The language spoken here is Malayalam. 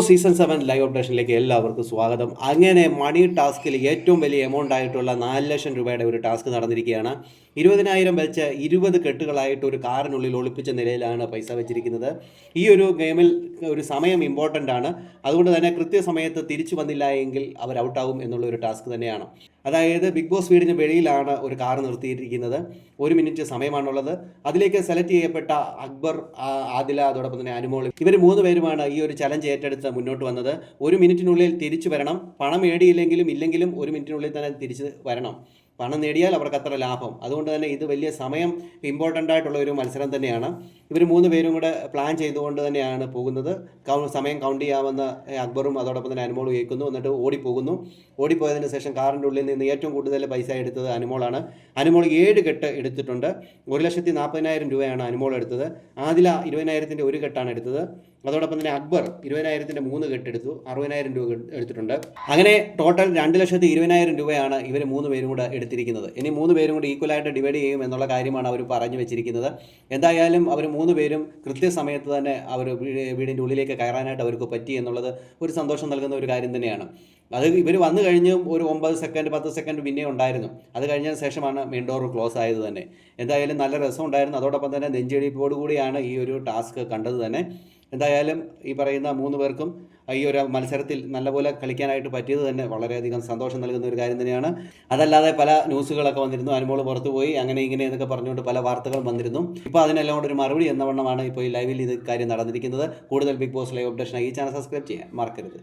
സീസൺ 7 ലൈവ് അപ്ഡേഷനിലേക്ക് എല്ലാവർക്കും സ്വാഗതം. അങ്ങനെ മണി ടാസ്കിൽ ഏറ്റവും വലിയ എമൗണ്ട് ആയിട്ടുള്ള 4 ലക്ഷം രൂപയുടെ ഒരു ടാസ്ക് നടന്നിരിക്കുകയാണ്. 20,000 വെച്ച് 20 കെട്ടുകളായിട്ട് ഒരു കാറിനുള്ളിൽ ഒളിപ്പിച്ച നിലയിലാണ് പൈസ വെച്ചിരിക്കുന്നത്. ഈ ഒരു ഗെയിമിൽ ഒരു സമയം ഇമ്പോർട്ടൻ്റ് ആണ്. അതുകൊണ്ട് തന്നെ കൃത്യസമയത്ത് തിരിച്ചു വന്നില്ല എങ്കിൽ അവർ ഔട്ടാവും എന്നുള്ള ഒരു ടാസ്ക് തന്നെയാണ്. അതായത് ബിഗ് ബോസ് വീടിന് വെളിയിലാണ് ഒരു കാർ നിർത്തിയിരിക്കുന്നത്. 1 മിനിറ്റ് സമയമാണുള്ളത്. അതിലേക്ക് സെലക്ട് ചെയ്യപ്പെട്ട അക്ബർ, ആദില, അതോടൊപ്പം തന്നെ അനുമോൾ, ഇവർ 3 പേരുമാണ് ഈ ഒരു ചലഞ്ച് ഏറ്റെടുത്ത് മുന്നോട്ട് വന്നത്. 1 മിനിറ്റിനുള്ളിൽ തിരിച്ചു വരണം. പണം നേടിയില്ലെങ്കിലും 1 മിനിറ്റിനുള്ളിൽ തന്നെ തിരിച്ച് വരണം. പണം നേടിയാൽ അവർക്ക് അത്ര ലാഭം. അതുകൊണ്ട് തന്നെ ഇത് വലിയ സമയം ഇമ്പോർട്ടൻ്റ് ആയിട്ടുള്ള ഒരു മത്സരം തന്നെയാണ്. ഇവർ 3 പേരും കൂടെ പ്ലാൻ ചെയ്തുകൊണ്ട് തന്നെയാണ് പോകുന്നത്. സമയം കൗണ്ട് ചെയ്യാമെന്ന് അക്ബറും അതോടൊപ്പം തന്നെ അനുമോൾ കേൾക്കുന്നു. എന്നിട്ട് ഓടിപ്പോകുന്നു. ഓടിപ്പോയതിന് ശേഷം കാറിൻ്റെ ഉള്ളിൽ നിന്ന് ഏറ്റവും കൂടുതൽ പൈസ എടുത്തത് അനുമോളാണ്. അനുമോൾ 7 കെട്ട് എടുത്തിട്ടുണ്ട്. 1,40,000 രൂപയാണ് അനുമോൾ എടുത്തത്. ആദില 20,000 ഒരു കെട്ടാണ് എടുത്തത്. അതോടൊപ്പം തന്നെ അക്ബർ 20,000 3 കെട്ട് എടുത്തു. 60,000 രൂപ എടുത്തിട്ടുണ്ട്. അങ്ങനെ ടോട്ടൽ 2,20,000 രൂപയാണ് ഇവർ 3 പേരും കൂടെ എടുത്തിരിക്കുന്നത്. ഇനി 3 പേരും കൂടി ഈക്വലായിട്ട് ഡിവൈഡ് ചെയ്യും എന്നുള്ള കാര്യമാണ് അവർ പറഞ്ഞു വെച്ചിരിക്കുന്നത്. എന്തായാലും അവർ 3 പേരും കൃത്യസമയത്ത് തന്നെ അവർ വീടിൻ്റെ ഉള്ളിലേക്ക് കയറാനായിട്ട് അവർക്ക് പറ്റി എന്നുള്ളത് ഒരു സന്തോഷം നൽകുന്ന ഒരു കാര്യം തന്നെയാണ്. അത് ഇവർ വന്നു കഴിഞ്ഞ് ഒരു 9 സെക്കൻഡ് 10 സെക്കൻഡ് പിന്നെ ഉണ്ടായിരുന്നു. അത് കഴിഞ്ഞതിന് ശേഷമാണ് മെയിൻ ഡോർ ക്ലോസ് ആയത് തന്നെ. എന്തായാലും നല്ല രസമുണ്ടായിരുന്നു. അതോടൊപ്പം തന്നെ നെഞ്ചെടിപ്പോടു കൂടിയാണ് ഈ ഒരു ടാസ്ക് കണ്ടത് തന്നെ. എന്തായാലും ഈ പറയുന്ന 3 പേർക്കും ഈ ഒരു മത്സരത്തിൽ നല്ലപോലെ കളിക്കാനായിട്ട് പറ്റിയത് തന്നെ വളരെയധികം സന്തോഷം നൽകുന്ന ഒരു കാര്യം തന്നെയാണ്. അതല്ലാതെ പല ന്യൂസുകളൊക്കെ വന്നിരുന്നു. അനുമോൾ പുറത്തു പോയി അങ്ങനെ ഇങ്ങനെ എന്നൊക്കെ പറഞ്ഞുകൊണ്ട് പല വാർത്തകളും വന്നിരുന്നു. ഇപ്പോൾ അതിനെല്ലാം കൂടെ ഒരു മറുപടി എന്ന വണ്ണമാണ് ഇപ്പോൾ ഈ ലൈവിൽ ഇത് കാര്യം നടന്നിരിക്കുന്നത്. കൂടുതൽ ബിഗ് ബോസ് ലൈവ് അപ്ഡേഷനായി ഈ ചാനൽ സബ്സ്ക്രൈബ് ചെയ്യാൻ മറക്കരുത്.